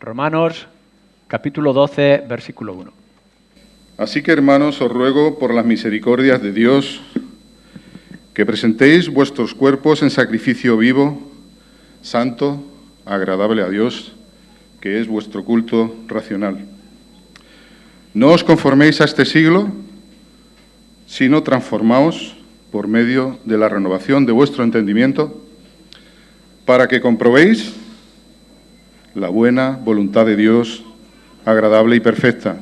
Romanos, capítulo 12, versículo 1. Así que, hermanos, os ruego por las misericordias de Dios que presentéis vuestros cuerpos en sacrificio vivo, santo, agradable a Dios, que es vuestro culto racional. No os conforméis a este siglo, sino transformaos por medio de la renovación de vuestro entendimiento, para que comprobéis la buena voluntad de Dios, agradable y perfecta.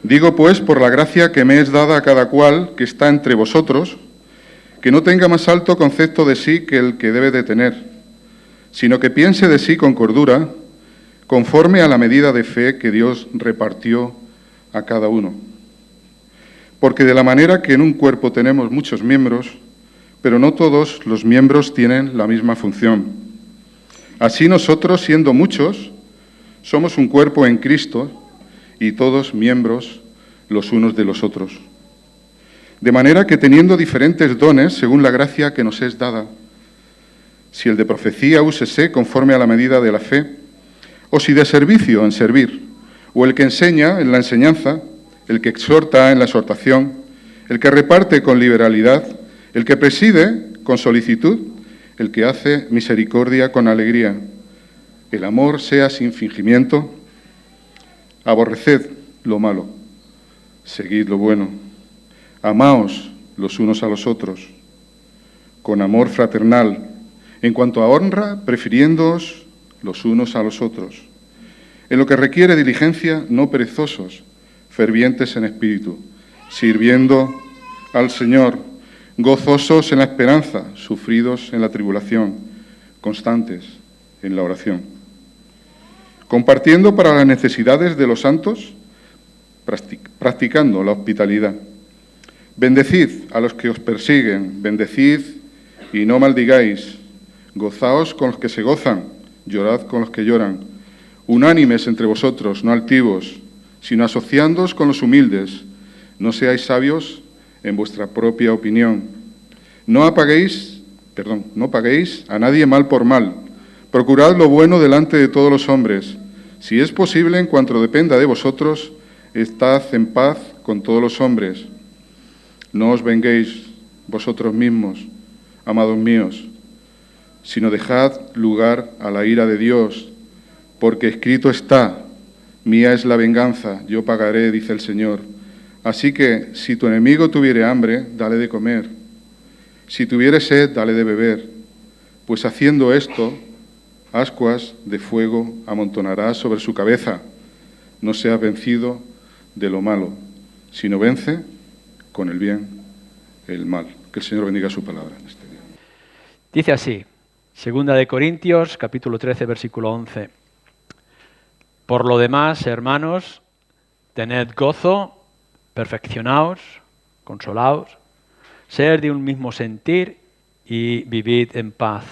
Digo, pues, por la gracia que me es dada a cada cual que está entre vosotros, que no tenga más alto concepto de sí que el que debe de tener, sino que piense de sí con cordura, conforme a la medida de fe que Dios repartió a cada uno. Porque de la manera que en un cuerpo tenemos muchos miembros, pero no todos los miembros tienen la misma función. Así nosotros, siendo muchos, somos un cuerpo en Cristo y todos miembros los unos de los otros. De manera que teniendo diferentes dones según la gracia que nos es dada, si el de profecía, úsese conforme a la medida de la fe, o si de servicio, en servir, o el que enseña en la enseñanza, el que exhorta en la exhortación, el que reparte con liberalidad, el que preside con solicitud, el que hace misericordia con alegría. El amor sea sin fingimiento. Aborreced lo malo, seguid lo bueno. Amaos los unos a los otros, con amor fraternal. En cuanto a honra, prefiriéndoos los unos a los otros. En lo que requiere diligencia, no perezosos, fervientes en espíritu, sirviendo al Señor, gozosos en la esperanza, sufridos en la tribulación, constantes en la oración. Compartiendo para las necesidades de los santos, practicando la hospitalidad. Bendecid a los que os persiguen, bendecid y no maldigáis. Gozaos con los que se gozan, llorad con los que lloran. Unánimes entre vosotros, no altivos, sino asociándoos con los humildes. No seáis sabios en vuestra propia opinión. No paguéis a nadie mal por mal. Procurad lo bueno delante de todos los hombres. Si es posible, en cuanto dependa de vosotros, estad en paz con todos los hombres. No os venguéis vosotros mismos, amados míos, sino dejad lugar a la ira de Dios, porque escrito está: mía es la venganza, yo pagaré, dice el Señor. Así que, si tu enemigo tuviere hambre, dale de comer. Si tuviere sed, dale de beber. Pues haciendo esto, ascuas de fuego amontonarás sobre su cabeza. No seas vencido de lo malo, sino vence con el bien el mal. Que el Señor bendiga su palabra en este día. Dice así, 2 Corintios, capítulo 13, versículo 11. Por lo demás, hermanos, tened gozo, perfeccionaos, consolaos, ser de un mismo sentir y vivid en paz.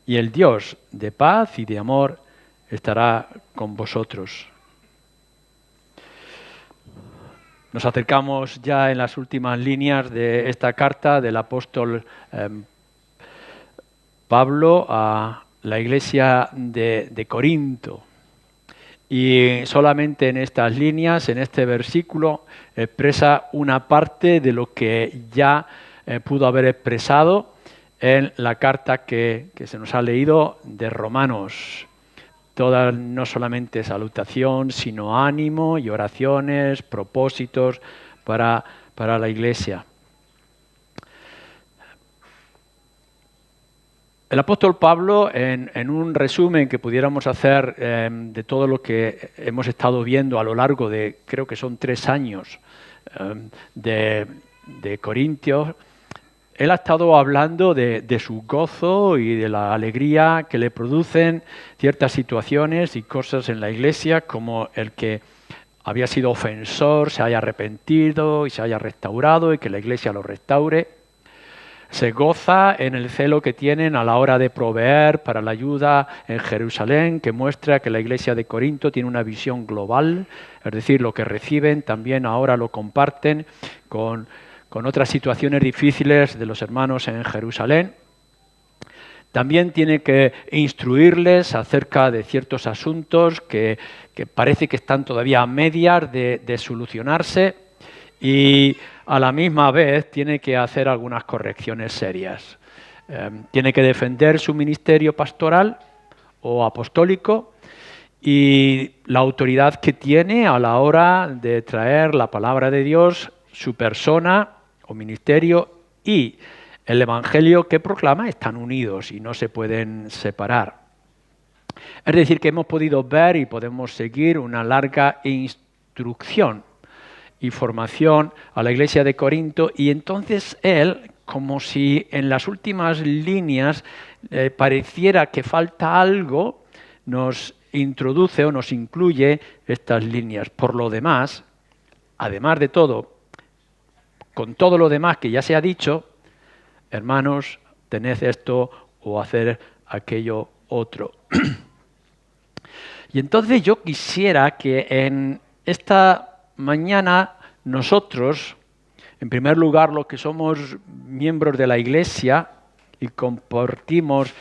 Y el Dios de paz y de amor estará con vosotros. Nos acercamos ya en las últimas líneas de esta carta del apóstol Pablo a la iglesia de Corinto. Y solamente en estas líneas, en este versículo, expresa una parte de lo que ya pudo haber expresado en la carta que se nos ha leído de Romanos. Toda no solamente salutación, sino ánimo y oraciones, propósitos para la iglesia. El apóstol Pablo, en un resumen que pudiéramos hacer de todo lo que hemos estado viendo a lo largo de, creo que son 3 años de Corintios, él ha estado hablando de su gozo y de la alegría que le producen ciertas situaciones y cosas en la iglesia, como el que había sido ofensor, se haya arrepentido y se haya restaurado y que la iglesia lo restaure. Se goza en el celo que tienen a la hora de proveer para la ayuda en Jerusalén, que muestra que la iglesia de Corinto tiene una visión global, es decir, lo que reciben también ahora lo comparten con otras situaciones difíciles de los hermanos en Jerusalén. También tiene que instruirles acerca de ciertos asuntos que parece que están todavía a medias de solucionarse y a la misma vez tiene que hacer algunas correcciones serias. Tiene que defender su ministerio pastoral o apostólico y la autoridad que tiene a la hora de traer la palabra de Dios, su persona o ministerio y el evangelio que proclama están unidos y no se pueden separar. Es decir, que hemos podido ver y podemos seguir una larga instrucción y formación a la iglesia de Corinto, y entonces él, como si en las últimas líneas pareciera que falta algo, nos introduce o nos incluye estas líneas. Por lo demás, además de todo, con todo lo demás que ya se ha dicho, hermanos, tened esto o hacer aquello otro. Y entonces yo quisiera que en esta mañana nosotros, en primer lugar, los que somos miembros de la Iglesia y compartimos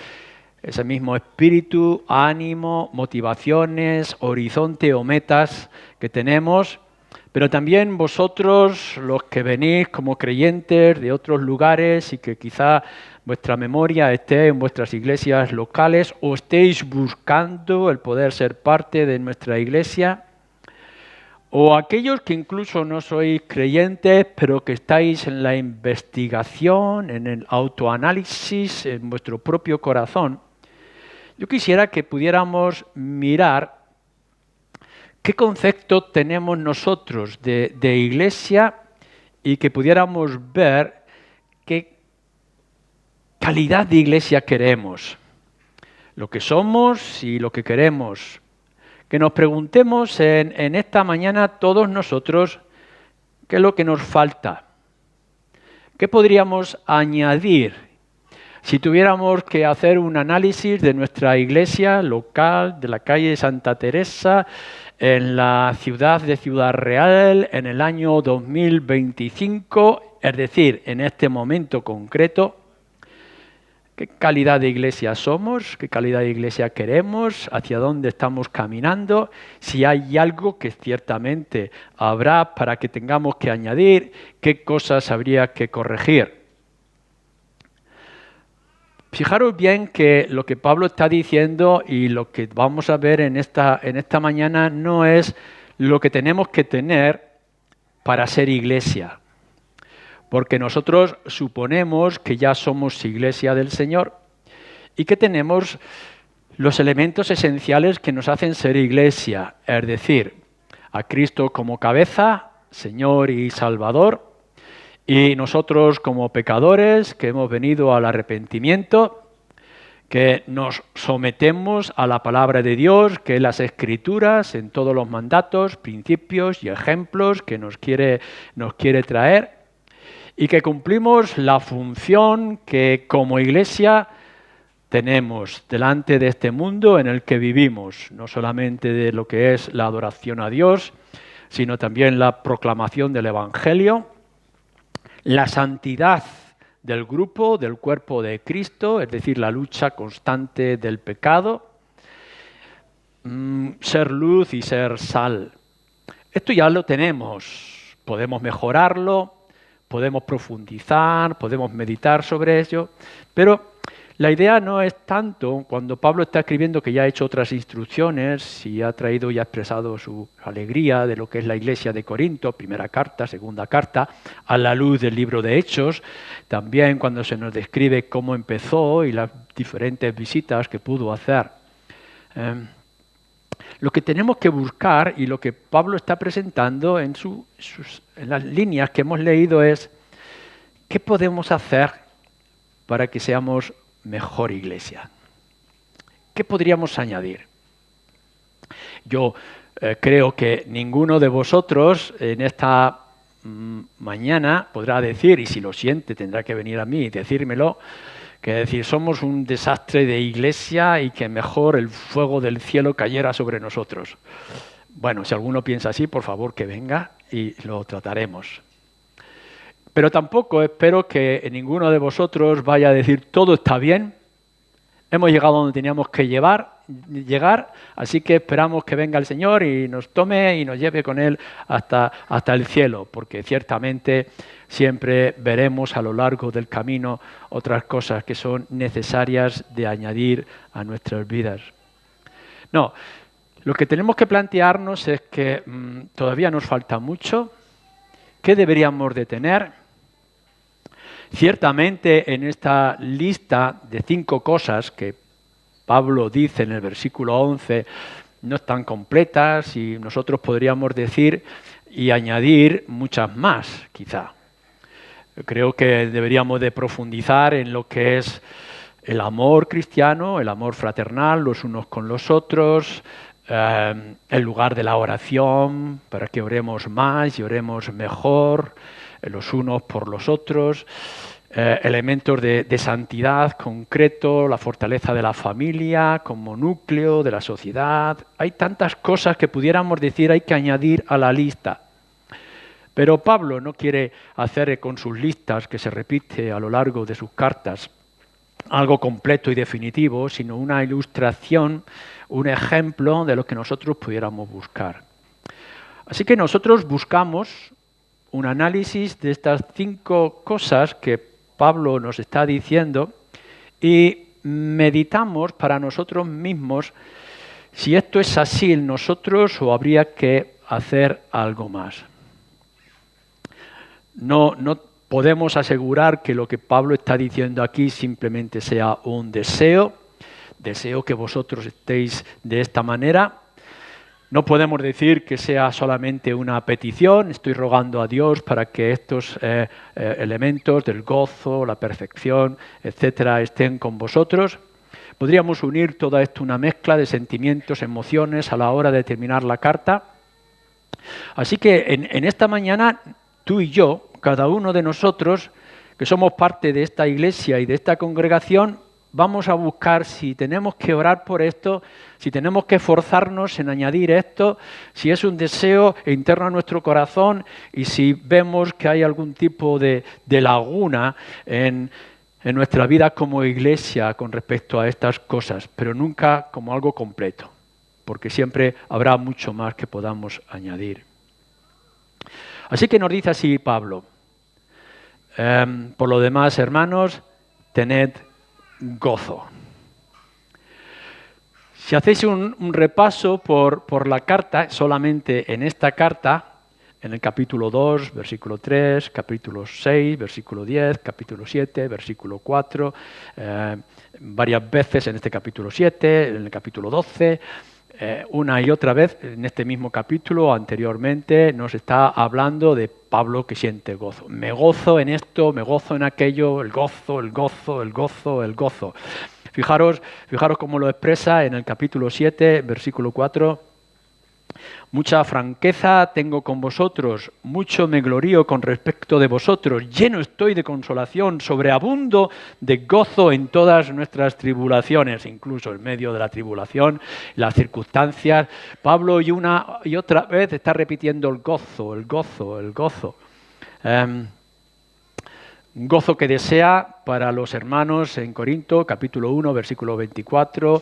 ese mismo espíritu, ánimo, motivaciones, horizonte o metas que tenemos, pero también vosotros, los que venís como creyentes de otros lugares y que quizá vuestra memoria esté en vuestras iglesias locales o estéis buscando el poder ser parte de nuestra iglesia, o aquellos que incluso no sois creyentes, pero que estáis en la investigación, en el autoanálisis, en vuestro propio corazón, yo quisiera que pudiéramos mirar qué concepto tenemos nosotros de iglesia y que pudiéramos ver qué calidad de iglesia queremos, lo que somos y lo que queremos. Que nos preguntemos en esta mañana todos nosotros qué es lo que nos falta, qué podríamos añadir si tuviéramos que hacer un análisis de nuestra iglesia local, de la calle Santa Teresa, en la ciudad de Ciudad Real, en el año 2025, es decir, en este momento concreto. ¿Qué calidad de iglesia somos? ¿Qué calidad de iglesia queremos? ¿Hacia dónde estamos caminando? Si hay algo que ciertamente habrá para que tengamos que añadir, ¿qué cosas habría que corregir? Fijaros bien que lo que Pablo está diciendo y lo que vamos a ver en esta mañana no es lo que tenemos que tener para ser iglesia. Porque nosotros suponemos que ya somos iglesia del Señor y que tenemos los elementos esenciales que nos hacen ser iglesia, es decir, a Cristo como cabeza, Señor y Salvador, y nosotros como pecadores que hemos venido al arrepentimiento, que nos sometemos a la palabra de Dios, que es las Escrituras, en todos los mandatos, principios y ejemplos que nos quiere traer, y que cumplimos la función que como iglesia tenemos delante de este mundo en el que vivimos, no solamente de lo que es la adoración a Dios, sino también la proclamación del Evangelio, la santidad del grupo, del cuerpo de Cristo, es decir, la lucha constante del pecado, ser luz y ser sal. Esto ya lo tenemos, podemos mejorarlo, podemos profundizar, podemos meditar sobre ello, pero la idea no es tanto, cuando Pablo está escribiendo que ya ha hecho otras instrucciones y ha traído y ha expresado su alegría de lo que es la iglesia de Corinto, primera carta, segunda carta, a la luz del libro de Hechos, también cuando se nos describe cómo empezó y las diferentes visitas que pudo hacer. Lo que tenemos que buscar y lo que Pablo está presentando en las líneas que hemos leído es ¿qué podemos hacer para que seamos mejor iglesia? ¿Qué podríamos añadir? Yo creo que ninguno de vosotros en esta mañana podrá decir, y si lo siente tendrá que venir a mí y decírmelo, que decir somos un desastre de iglesia y que mejor el fuego del cielo cayera sobre nosotros. Bueno, si alguno piensa así, por favor que venga y lo trataremos. Pero tampoco espero que ninguno de vosotros vaya a decir todo está bien Hemos llegado donde teníamos que llegar, así que esperamos que venga el Señor y nos tome y nos lleve con Él hasta el cielo, porque ciertamente siempre veremos a lo largo del camino otras cosas que son necesarias de añadir a nuestras vidas. No, lo que tenemos que plantearnos es que todavía nos falta mucho. ¿Qué deberíamos de tener? Ciertamente en esta lista de 5 cosas que Pablo dice en el versículo 11 no están completas y nosotros podríamos decir y añadir muchas más, quizá. Creo que deberíamos de profundizar en lo que es el amor cristiano, el amor fraternal los unos con los otros, el lugar de la oración para que oremos más y oremos mejor, los unos por los otros, elementos de santidad concreto, la fortaleza de la familia como núcleo de la sociedad. Hay tantas cosas que pudiéramos decir hay que añadir a la lista. Pero Pablo no quiere hacer con sus listas, que se repite a lo largo de sus cartas, algo completo y definitivo, sino una ilustración, un ejemplo de lo que nosotros pudiéramos buscar. Así que nosotros buscamos un análisis de estas 5 cosas que Pablo nos está diciendo y meditamos para nosotros mismos si esto es así en nosotros o habría que hacer algo más. No podemos asegurar que lo que Pablo está diciendo aquí simplemente sea un deseo que vosotros estéis de esta manera. No podemos decir que sea solamente una petición, estoy rogando a Dios para que estos elementos del gozo, la perfección, etcétera, estén con vosotros. Podríamos unir toda esto una mezcla de sentimientos, emociones a la hora de terminar la carta. Así que en esta mañana, tú y yo, cada uno de nosotros, que somos parte de esta iglesia y de esta congregación, vamos a buscar si tenemos que orar por esto, si tenemos que esforzarnos en añadir esto, si es un deseo interno a nuestro corazón y si vemos que hay algún tipo de laguna en nuestra vida como iglesia con respecto a estas cosas, pero nunca como algo completo, porque siempre habrá mucho más que podamos añadir. Así que nos dice así Pablo, por lo demás, hermanos, tened gozo. Si hacéis un repaso por la carta, solamente en esta carta, en el capítulo 2, versículo 3, capítulo 6, versículo 10, capítulo 7, versículo 4, varias veces en este capítulo 7, en el capítulo 12, una y otra vez en este mismo capítulo anteriormente nos está hablando de Pablo que siente gozo. Me gozo en esto, me gozo en aquello, el gozo, el gozo, el gozo, el gozo. Fijaros cómo lo expresa en el capítulo 7, versículo 4. Mucha franqueza tengo con vosotros, mucho me glorío con respecto de vosotros, lleno estoy de consolación, sobreabundo de gozo en todas nuestras tribulaciones, incluso en medio de la tribulación, las circunstancias. Pablo y una y otra vez está repitiendo el gozo, el gozo, el gozo. Un gozo que desea para los hermanos en Corinto, capítulo 1, versículo 24,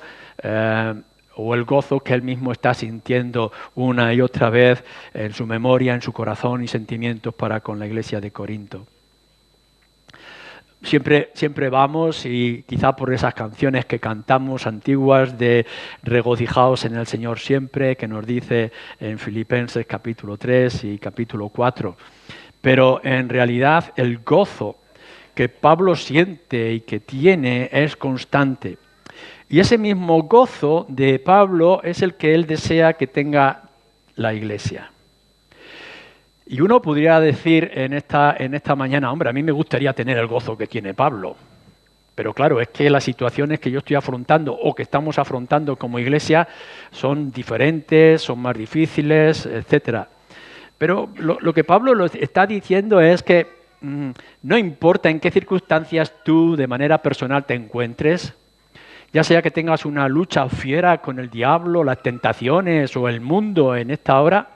o el gozo que él mismo está sintiendo una y otra vez en su memoria, en su corazón y sentimientos para con la iglesia de Corinto. Siempre vamos, y quizá por esas canciones que cantamos antiguas de regocijaos en el Señor siempre, que nos dice en Filipenses capítulo 3 y capítulo 4. Pero en realidad el gozo que Pablo siente y que tiene es constante. Y ese mismo gozo de Pablo es el que él desea que tenga la iglesia. Y uno podría decir en esta mañana, hombre, a mí me gustaría tener el gozo que tiene Pablo. Pero claro, es que las situaciones que yo estoy afrontando o que estamos afrontando como iglesia son diferentes, son más difíciles, etcétera. Pero lo que Pablo lo está diciendo es que no importa en qué circunstancias tú de manera personal te encuentres, ya sea que tengas una lucha fiera con el diablo, las tentaciones o el mundo en esta hora,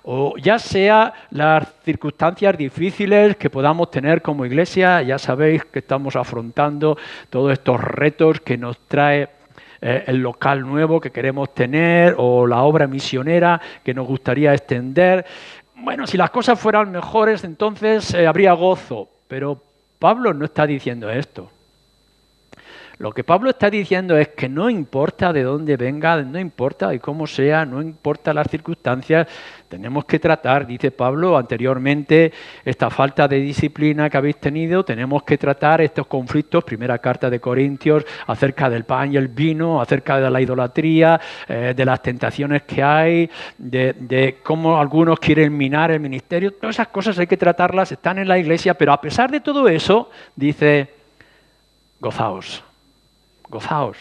o ya sea las circunstancias difíciles que podamos tener como iglesia. Ya sabéis que estamos afrontando todos estos retos que nos trae el local nuevo que queremos tener o la obra misionera que nos gustaría extender. Bueno, si las cosas fueran mejores, entonces habría gozo, pero Pablo no está diciendo esto. Lo que Pablo está diciendo es que no importa de dónde venga, no importa de cómo sea, no importa las circunstancias, tenemos que tratar, dice Pablo anteriormente, esta falta de disciplina que habéis tenido, tenemos que tratar estos conflictos, primera carta de Corintios, acerca del pan y el vino, acerca de la idolatría, de las tentaciones que hay, de cómo algunos quieren minar el ministerio. Todas esas cosas hay que tratarlas, están en la iglesia, pero a pesar de todo eso, dice, gozaos. Gozaos.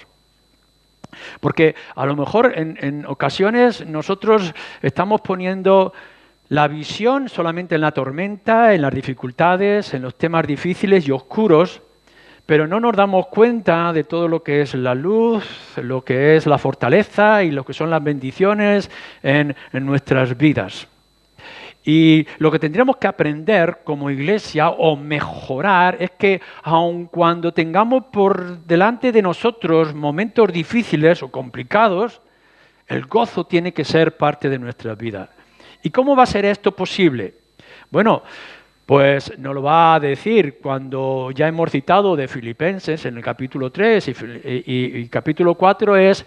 Porque a lo mejor en ocasiones nosotros estamos poniendo la visión solamente en la tormenta, en las dificultades, en los temas difíciles y oscuros, pero no nos damos cuenta de todo lo que es la luz, lo que es la fortaleza y lo que son las bendiciones en nuestras vidas. Y lo que tendríamos que aprender como iglesia o mejorar es que aun cuando tengamos por delante de nosotros momentos difíciles o complicados, el gozo tiene que ser parte de nuestra vida. ¿Y cómo va a ser esto posible? Bueno, pues nos lo va a decir cuando ya hemos citado de Filipenses en el capítulo 3 y capítulo 4 es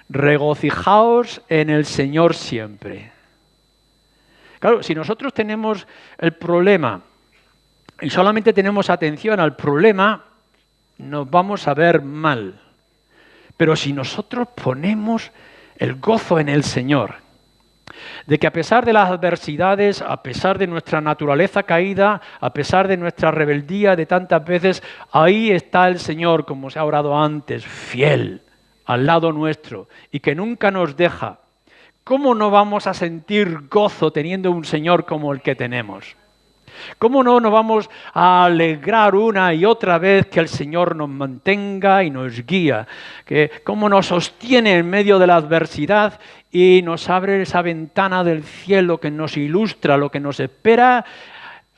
regocijaos en el Señor siempre. Claro, si nosotros tenemos el problema y solamente tenemos atención al problema, nos vamos a ver mal. Pero si nosotros ponemos el gozo en el Señor, de que a pesar de las adversidades, a pesar de nuestra naturaleza caída, a pesar de nuestra rebeldía de tantas veces, ahí está el Señor, como se ha orado antes, fiel, al lado nuestro, y que nunca nos deja. ¿Cómo no vamos a sentir gozo teniendo un Señor como el que tenemos? ¿Cómo no nos vamos a alegrar una y otra vez que el Señor nos mantenga y nos guía? ¿Cómo nos sostiene en medio de la adversidad y nos abre esa ventana del cielo que nos ilustra lo que nos espera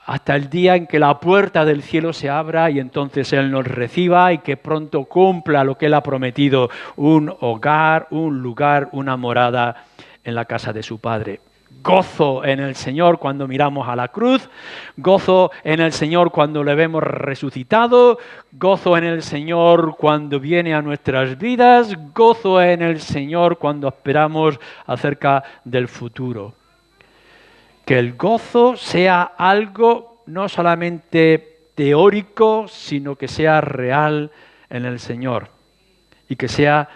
hasta el día en que la puerta del cielo se abra y entonces Él nos reciba y que pronto cumpla lo que Él ha prometido, un hogar, un lugar, una morada en la casa de su Padre? Gozo en el Señor cuando miramos a la cruz, gozo en el Señor cuando le vemos resucitado, gozo en el Señor cuando viene a nuestras vidas, gozo en el Señor cuando esperamos acerca del futuro. Que el gozo sea algo no solamente teórico, sino que sea real en el Señor y que sea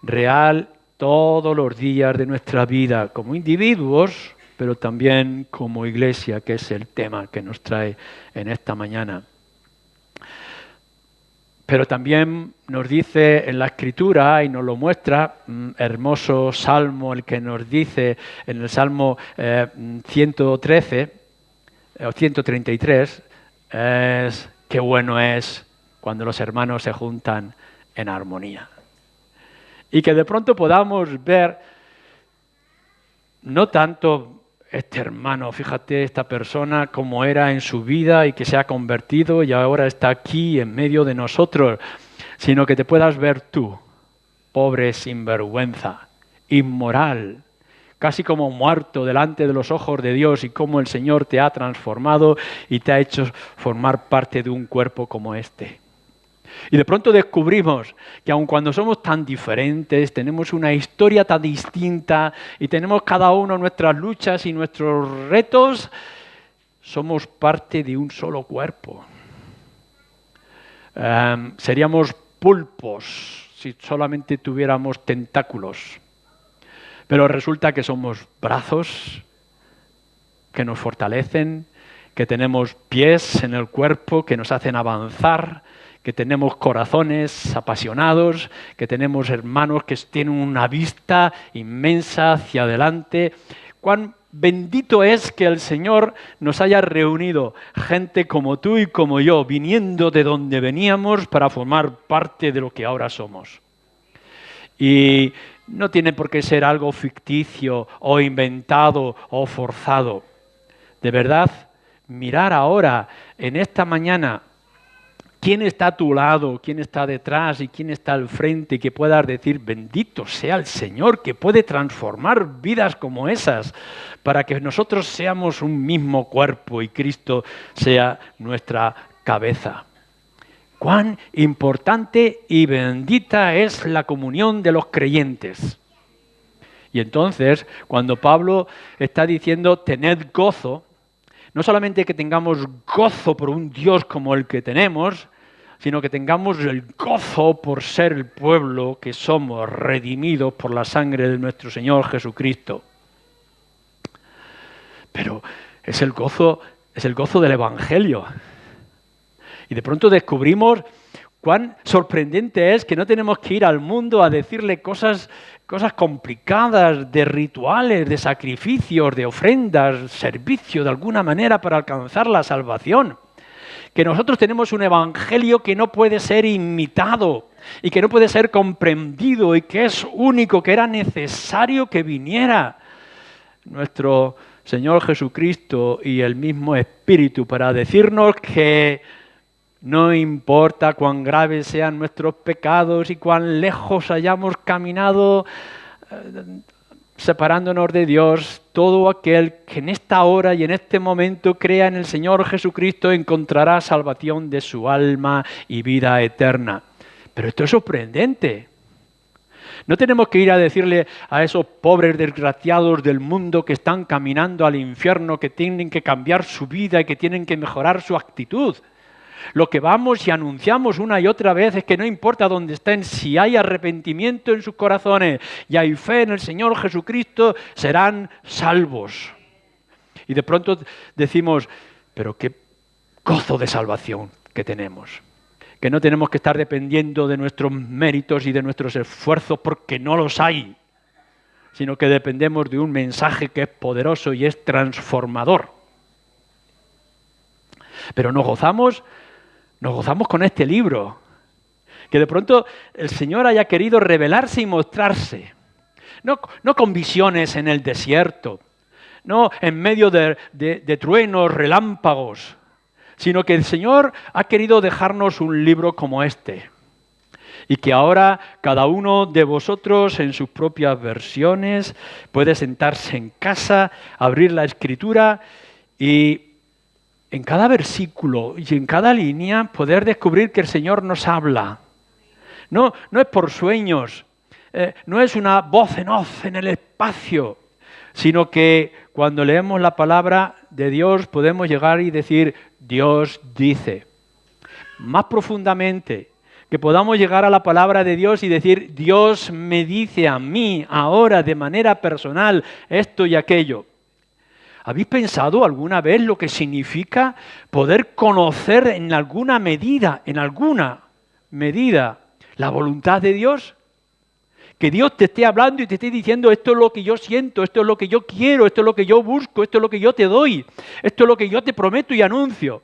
real todos los días de nuestra vida, como individuos, pero también como iglesia, que es el tema que nos trae en esta mañana. Pero también nos dice en la Escritura, y nos lo muestra, hermoso salmo el que nos dice en el Salmo 113, o 133, es qué bueno es cuando los hermanos se juntan en armonía. Y que de pronto podamos ver, no tanto este hermano, fíjate esta persona cómo era en su vida y que se ha convertido y ahora está aquí en medio de nosotros, sino que te puedas ver tú, pobre sinvergüenza, inmoral, casi como muerto delante de los ojos de Dios y cómo el Señor te ha transformado y te ha hecho formar parte de un cuerpo como este. Y de pronto descubrimos que aun cuando somos tan diferentes, tenemos una historia tan distinta y tenemos cada uno nuestras luchas y nuestros retos, somos parte de un solo cuerpo. Seríamos pulpos si solamente tuviéramos tentáculos. Pero resulta que somos brazos que nos fortalecen, que tenemos pies en el cuerpo que nos hacen avanzar, que tenemos corazones apasionados, que tenemos hermanos que tienen una vista inmensa hacia adelante. Cuán bendito es que el Señor nos haya reunido gente como tú y como yo, viniendo de donde veníamos para formar parte de lo que ahora somos. Y no tiene por qué ser algo ficticio o inventado o forzado. De verdad, mirar ahora, en esta mañana, quién está a tu lado, quién está detrás y quién está al frente, que puedas decir, bendito sea el Señor, que puede transformar vidas como esas, para que nosotros seamos un mismo cuerpo y Cristo sea nuestra cabeza. Cuán importante y bendita es la comunión de los creyentes. Y entonces, cuando Pablo está diciendo tened gozo, no solamente que tengamos gozo por un Dios como el que tenemos, sino que tengamos el gozo por ser el pueblo que somos, redimidos por la sangre de nuestro Señor Jesucristo. Pero es el gozo del Evangelio. Y de pronto descubrimos cuán sorprendente es que no tenemos que ir al mundo a decirle cosas complicadas, de rituales, de sacrificios, de ofrendas, servicio de alguna manera para alcanzar la salvación. Que nosotros tenemos un evangelio que no puede ser imitado y que no puede ser comprendido y que es único, que era necesario que viniera nuestro Señor Jesucristo y el mismo Espíritu para decirnos que no importa cuán graves sean nuestros pecados y cuán lejos hayamos caminado separándonos de Dios, todo aquel que en esta hora y en este momento crea en el Señor Jesucristo encontrará salvación de su alma y vida eterna. Pero esto es sorprendente. No tenemos que ir a decirle a esos pobres desgraciados del mundo que están caminando al infierno que tienen que cambiar su vida y que tienen que mejorar su actitud. Lo que vamos y anunciamos una y otra vez es que no importa dónde estén, si hay arrepentimiento en sus corazones y hay fe en el Señor Jesucristo, serán salvos. Y de pronto decimos, pero qué gozo de salvación que tenemos. Que no tenemos que estar dependiendo de nuestros méritos y de nuestros esfuerzos porque no los hay, sino que dependemos de un mensaje que es poderoso y es transformador. Pero nos gozamos con este libro, que de pronto el Señor haya querido revelarse y mostrarse, no con visiones en el desierto, no en medio de truenos, relámpagos, sino que el Señor ha querido dejarnos un libro como este, y que ahora cada uno de vosotros en sus propias versiones puede sentarse en casa, abrir la Escritura y en cada versículo y en cada línea poder descubrir que el Señor nos habla. No es por sueños, no es una voz en off en el espacio, sino que cuando leemos la palabra de Dios podemos llegar y decir, Dios dice. Más profundamente, que podamos llegar a la palabra de Dios y decir, Dios me dice a mí ahora de manera personal esto y aquello. ¿Habéis pensado alguna vez lo que significa poder conocer en alguna medida, la voluntad de Dios? Que Dios te esté hablando y te esté diciendo, esto es lo que yo siento, esto es lo que yo quiero, esto es lo que yo busco, esto es lo que yo te doy, esto es lo que yo te prometo y anuncio.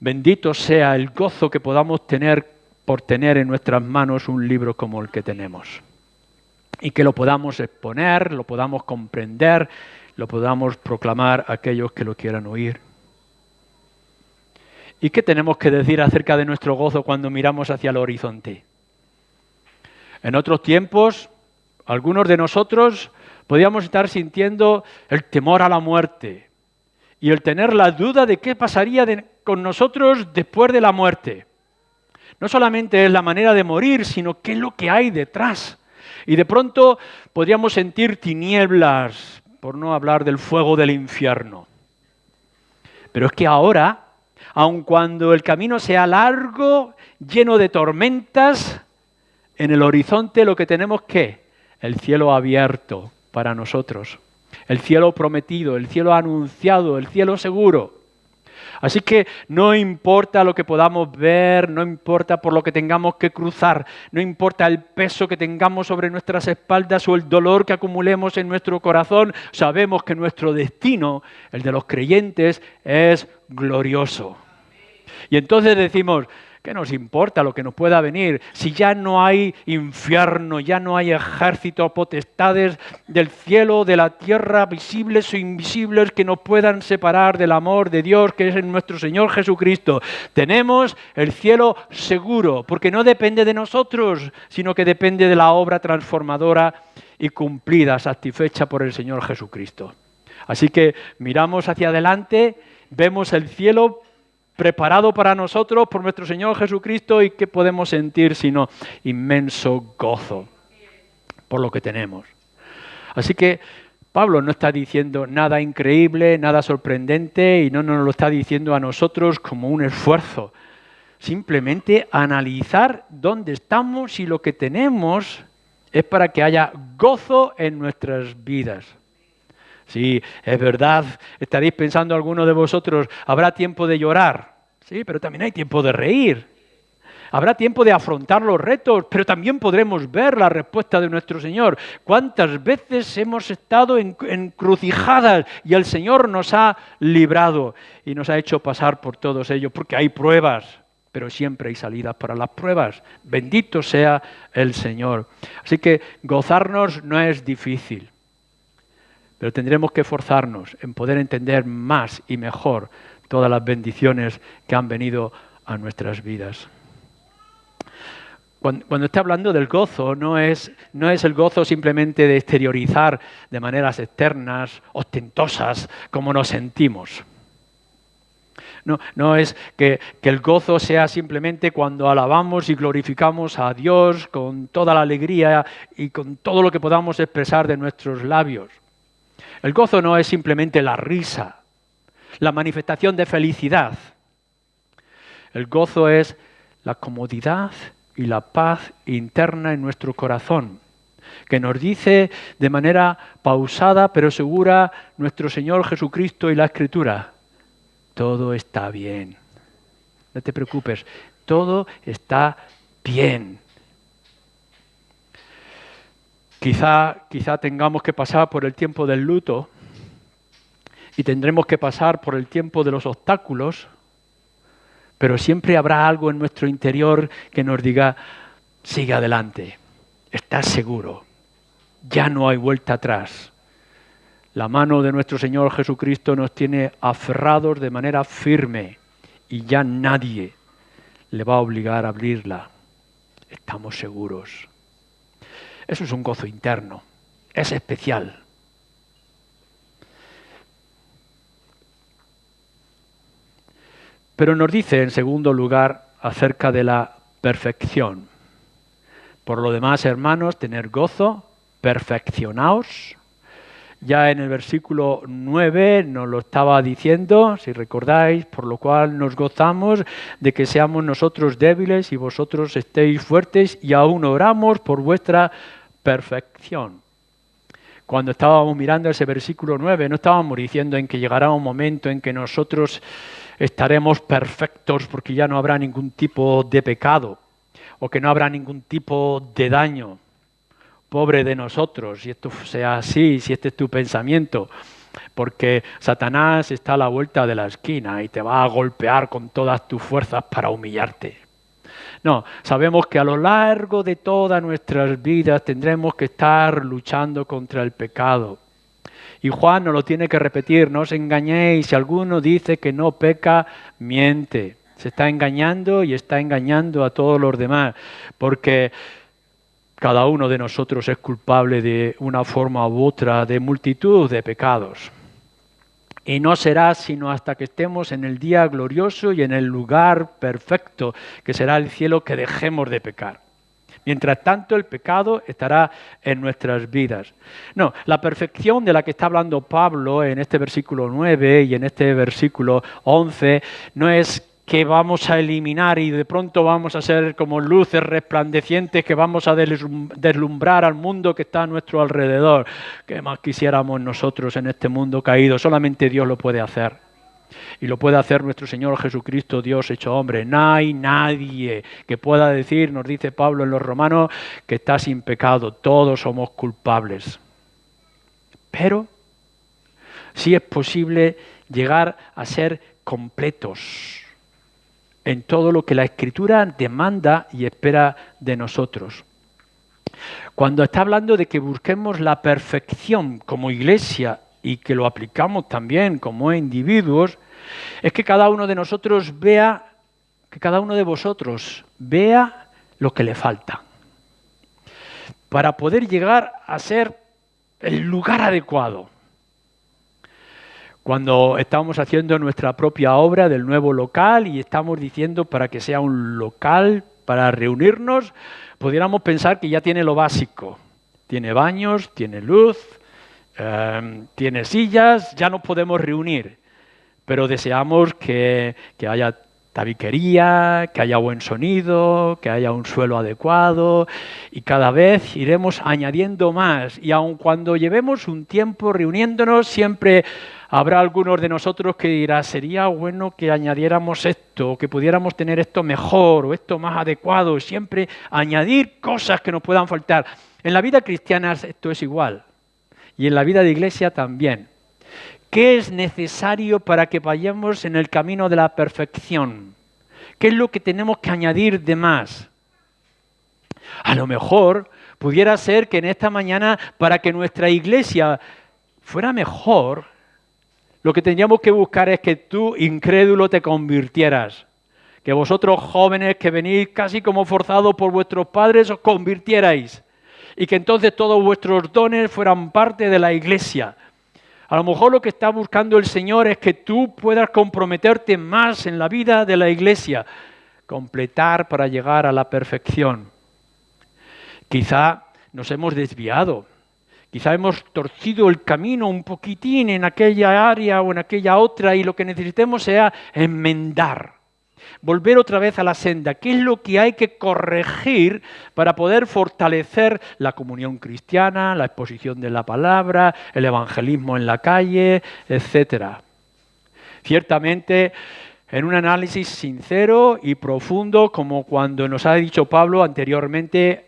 Bendito sea el gozo que podamos tener por tener en nuestras manos un libro como el que tenemos. Y que lo podamos exponer, lo podamos comprender, lo podamos proclamar a aquellos que lo quieran oír. ¿Y qué tenemos que decir acerca de nuestro gozo cuando miramos hacia el horizonte? En otros tiempos, algunos de nosotros podíamos estar sintiendo el temor a la muerte y el tener la duda de qué pasaría con nosotros después de la muerte. No solamente es la manera de morir, sino qué es lo que hay detrás. Y de pronto podríamos sentir tinieblas, por no hablar del fuego del infierno. Pero es que ahora, aun cuando el camino sea largo, lleno de tormentas, en el horizonte lo que tenemos que el cielo abierto para nosotros, el cielo prometido, el cielo anunciado, el cielo seguro. Así que no importa lo que podamos ver, no importa por lo que tengamos que cruzar, no importa el peso que tengamos sobre nuestras espaldas o el dolor que acumulemos en nuestro corazón, sabemos que nuestro destino, el de los creyentes, es glorioso. Y entonces decimos, ¿Qué nos importa lo que nos pueda venir? Si ya no hay infierno, ya no hay ejércitos, potestades del cielo, de la tierra, visibles o invisibles, que nos puedan separar del amor de Dios, que es en nuestro Señor Jesucristo. Tenemos el cielo seguro, porque no depende de nosotros, sino que depende de la obra transformadora y cumplida, satisfecha por el Señor Jesucristo. Así que miramos hacia adelante, vemos el cielo preparado para nosotros por nuestro Señor Jesucristo, y ¿qué podemos sentir sino inmenso gozo por lo que tenemos? Así que Pablo no está diciendo nada increíble, nada sorprendente, y no nos lo está diciendo a nosotros como un esfuerzo. Simplemente analizar dónde estamos y lo que tenemos es para que haya gozo en nuestras vidas. Sí, es verdad, estaréis pensando algunos de vosotros, habrá tiempo de llorar, sí, pero también hay tiempo de reír. Habrá tiempo de afrontar los retos, pero también podremos ver la respuesta de nuestro Señor. ¿Cuántas veces hemos estado en encrucijadas y el Señor nos ha librado y nos ha hecho pasar por todos ellos? Porque hay pruebas, pero siempre hay salidas para las pruebas. Bendito sea el Señor. Así que gozarnos no es difícil, pero tendremos que esforzarnos en poder entender más y mejor todas las bendiciones que han venido a nuestras vidas. Cuando está hablando del gozo, no es el gozo simplemente de exteriorizar de maneras externas, ostentosas, como nos sentimos. No es que el gozo sea simplemente cuando alabamos y glorificamos a Dios con toda la alegría y con todo lo que podamos expresar de nuestros labios. El gozo no es simplemente la risa, la manifestación de felicidad. El gozo es la comodidad y la paz interna en nuestro corazón, que nos dice de manera pausada pero segura nuestro Señor Jesucristo y la Escritura: todo está bien. No te preocupes, todo está bien. Quizá tengamos que pasar por el tiempo del luto y tendremos que pasar por el tiempo de los obstáculos, pero siempre habrá algo en nuestro interior que nos diga: sigue adelante, estás seguro, ya no hay vuelta atrás. La mano de nuestro Señor Jesucristo nos tiene aferrados de manera firme y ya nadie le va a obligar a abrirla. Estamos seguros. Eso es un gozo interno, es especial. Pero nos dice, en segundo lugar, acerca de la perfección. Por lo demás, hermanos, tener gozo, perfeccionaos. Ya en el versículo 9 nos lo estaba diciendo, si recordáis, por lo cual nos gozamos de que seamos nosotros débiles y vosotros estéis fuertes, y aún oramos por vuestra perfección. Cuando estábamos mirando ese versículo 9, no estábamos diciendo en que llegará un momento en que nosotros estaremos perfectos porque ya no habrá ningún tipo de pecado o que no habrá ningún tipo de daño. Pobre de nosotros, si esto sea así, si este es tu pensamiento, porque Satanás está a la vuelta de la esquina y te va a golpear con todas tus fuerzas para humillarte. No, sabemos que a lo largo de todas nuestras vidas tendremos que estar luchando contra el pecado. Y Juan nos lo tiene que repetir: no os engañéis, si alguno dice que no peca, miente. Se está engañando y está engañando a todos los demás, porque cada uno de nosotros es culpable de una forma u otra de multitud de pecados. Y no será sino hasta que estemos en el día glorioso y en el lugar perfecto, que será el cielo, que dejemos de pecar. Mientras tanto, el pecado estará en nuestras vidas. No, la perfección de la que está hablando Pablo en este versículo 9 y en este versículo 11 no es que vamos a eliminar y de pronto vamos a ser como luces resplandecientes que vamos a deslumbrar al mundo que está a nuestro alrededor. ¿Qué más quisiéramos nosotros en este mundo caído? Solamente Dios lo puede hacer. Y lo puede hacer nuestro Señor Jesucristo, Dios hecho hombre. No hay nadie que pueda decir, nos dice Pablo en los Romanos, que está sin pecado. Todos somos culpables. Pero sí es posible llegar a ser completos en todo lo que la Escritura demanda y espera de nosotros. Cuando está hablando de que busquemos la perfección como iglesia y que lo aplicamos también como individuos, es que cada uno de nosotros vea, que cada uno de vosotros vea lo que le falta para poder llegar a ser el lugar adecuado. Cuando estamos haciendo nuestra propia obra del nuevo local y estamos diciendo para que sea un local para reunirnos, pudiéramos pensar que ya tiene lo básico. Tiene baños, tiene luz, tiene sillas, ya nos podemos reunir. Pero deseamos que haya tabiquería, que haya buen sonido, que haya un suelo adecuado y cada vez iremos añadiendo más. Y aun cuando llevemos un tiempo reuniéndonos, siempre habrá algunos de nosotros que dirá, sería bueno que añadiéramos esto, que pudiéramos tener esto mejor o esto más adecuado. Siempre añadir cosas que nos puedan faltar. En la vida cristiana esto es igual y en la vida de iglesia también. ¿Qué es necesario para que vayamos en el camino de la perfección? ¿Qué es lo que tenemos que añadir de más? A lo mejor pudiera ser que en esta mañana, para que nuestra iglesia fuera mejor, lo que tendríamos que buscar es que tú, incrédulo, te convirtieras. Que vosotros jóvenes que venís casi como forzados por vuestros padres os convirtierais. Y que entonces todos vuestros dones fueran parte de la iglesia. A lo mejor lo que está buscando el Señor es que tú puedas comprometerte más en la vida de la iglesia, completar para llegar a la perfección. Quizá nos hemos desviado, quizá hemos torcido el camino un poquitín en aquella área o en aquella otra y lo que necesitemos sea enmendar. Volver otra vez a la senda. ¿Qué es lo que hay que corregir para poder fortalecer la comunión cristiana, la exposición de la palabra, el evangelismo en la calle, etcétera? Ciertamente, en un análisis sincero y profundo, como cuando nos ha dicho Pablo anteriormente,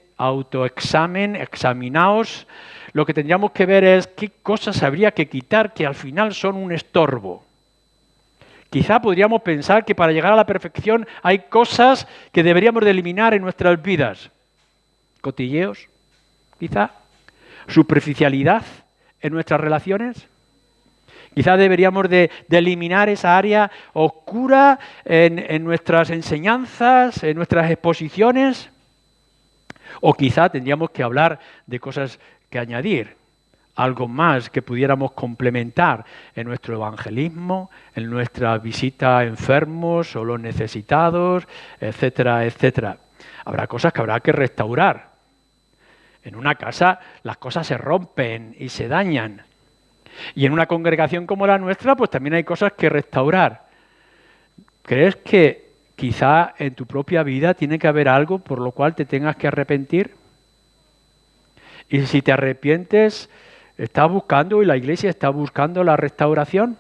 examinaos, lo que tendríamos que ver es qué cosas habría que quitar que al final son un estorbo. Quizá podríamos pensar que para llegar a la perfección hay cosas que deberíamos de eliminar en nuestras vidas. Cotilleos, quizá. Superficialidad en nuestras relaciones. Quizá deberíamos de eliminar esa área oscura en nuestras enseñanzas, en nuestras exposiciones. O quizá tendríamos que hablar de cosas que añadir. Algo más que pudiéramos complementar en nuestro evangelismo, en nuestra visita a enfermos o los necesitados, etcétera, etcétera. Habrá cosas que habrá que restaurar. En una casa las cosas se rompen y se dañan. Y en una congregación como la nuestra, pues también hay cosas que restaurar. ¿Crees que quizá en tu propia vida tiene que haber algo por lo cual te tengas que arrepentir? Y si te arrepientes, ¿estás buscando y la iglesia está buscando la restauración?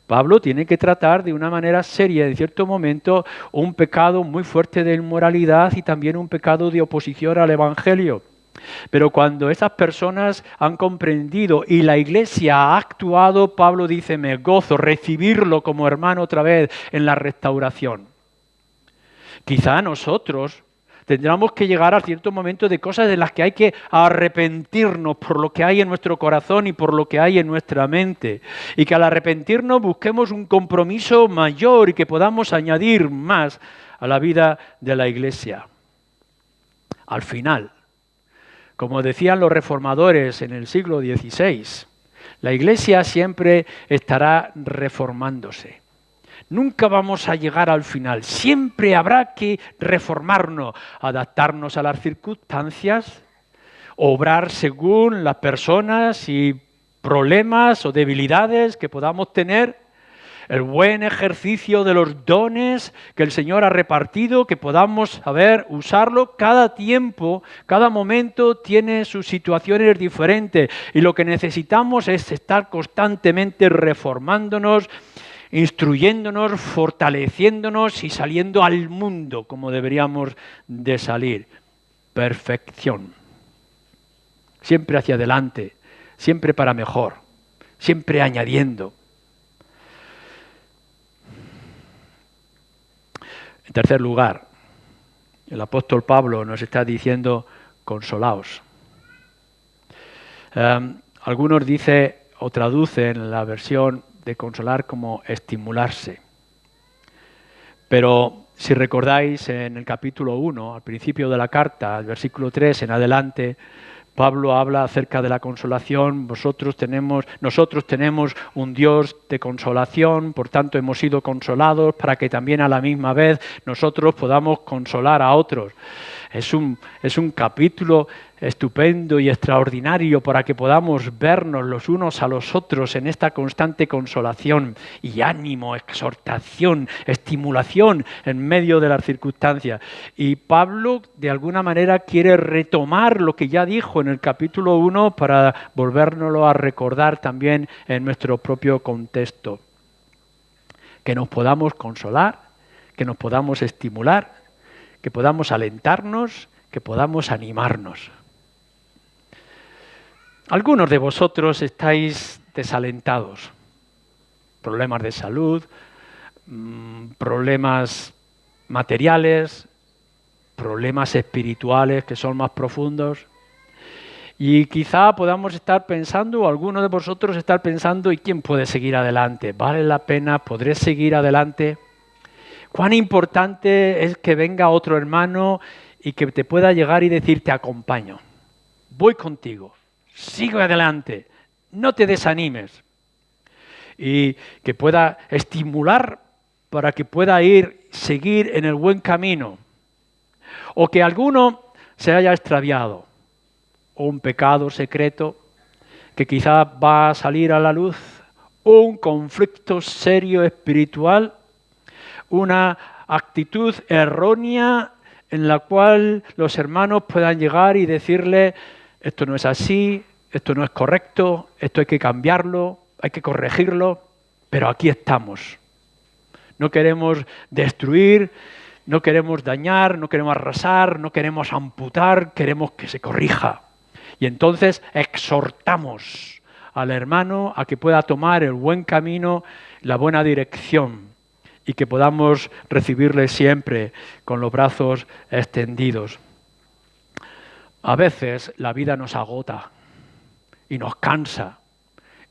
Pablo tiene que tratar de una manera seria, en cierto momento, un pecado muy fuerte de inmoralidad y también un pecado de oposición al Evangelio. Pero cuando esas personas han comprendido y la iglesia ha actuado, Pablo dice, me gozo recibirlo como hermano otra vez en la restauración. Quizá nosotros tendremos que llegar a cierto momento de cosas de las que hay que arrepentirnos por lo que hay en nuestro corazón y por lo que hay en nuestra mente. Y que al arrepentirnos busquemos un compromiso mayor y que podamos añadir más a la vida de la iglesia. Al final, como decían los reformadores en el siglo XVI, la iglesia siempre estará reformándose. Nunca vamos a llegar al final. Siempre habrá que reformarnos, adaptarnos a las circunstancias, obrar según las personas y problemas o debilidades que podamos tener, el buen ejercicio de los dones que el Señor ha repartido, que podamos saber usarlo. Cada tiempo, cada momento tiene sus situaciones diferentes y lo que necesitamos es estar constantemente reformándonos, instruyéndonos, fortaleciéndonos y saliendo al mundo como deberíamos de salir. Perfección. Siempre hacia adelante, siempre para mejor, siempre añadiendo. En tercer lugar, el apóstol Pablo nos está diciendo, consolaos. Algunos dicen o traducen la versión de consolar como estimularse. Pero si recordáis en el capítulo 1, al principio de la carta, al versículo 3 en adelante, Pablo habla acerca de la consolación. Nosotros tenemos un Dios de consolación, por tanto hemos sido consolados para que también a la misma vez nosotros podamos consolar a otros. Es un capítulo estupendo y extraordinario para que podamos vernos los unos a los otros en esta constante consolación y ánimo, exhortación, estimulación en medio de las circunstancias. Y Pablo de alguna manera quiere retomar lo que ya dijo en el capítulo 1 para volvérnoslo a recordar también en nuestro propio contexto. Que nos podamos consolar, que nos podamos estimular, que podamos alentarnos, que podamos animarnos. Algunos de vosotros estáis desalentados, problemas de salud, problemas materiales, problemas espirituales que son más profundos. Y quizá podamos estar pensando, o algunos de vosotros estar pensando, ¿y quién puede seguir adelante? ¿Vale la pena? ¿Podré seguir adelante? ¿Cuán importante es que venga otro hermano y que te pueda llegar y decir, te acompaño, voy contigo, sigue adelante, no te desanimes? Y que pueda estimular para que pueda seguir en el buen camino. O que alguno se haya extraviado, o un pecado secreto que quizá va a salir a la luz, o un conflicto serio espiritual, una actitud errónea en la cual los hermanos puedan llegar y decirle, esto no es así, esto no es correcto, esto hay que cambiarlo, hay que corregirlo, pero aquí estamos. No queremos destruir, no queremos dañar, no queremos arrasar, no queremos amputar, queremos que se corrija. Y entonces exhortamos al hermano a que pueda tomar el buen camino, la buena dirección, y que podamos recibirle siempre con los brazos extendidos. A veces la vida nos agota y nos cansa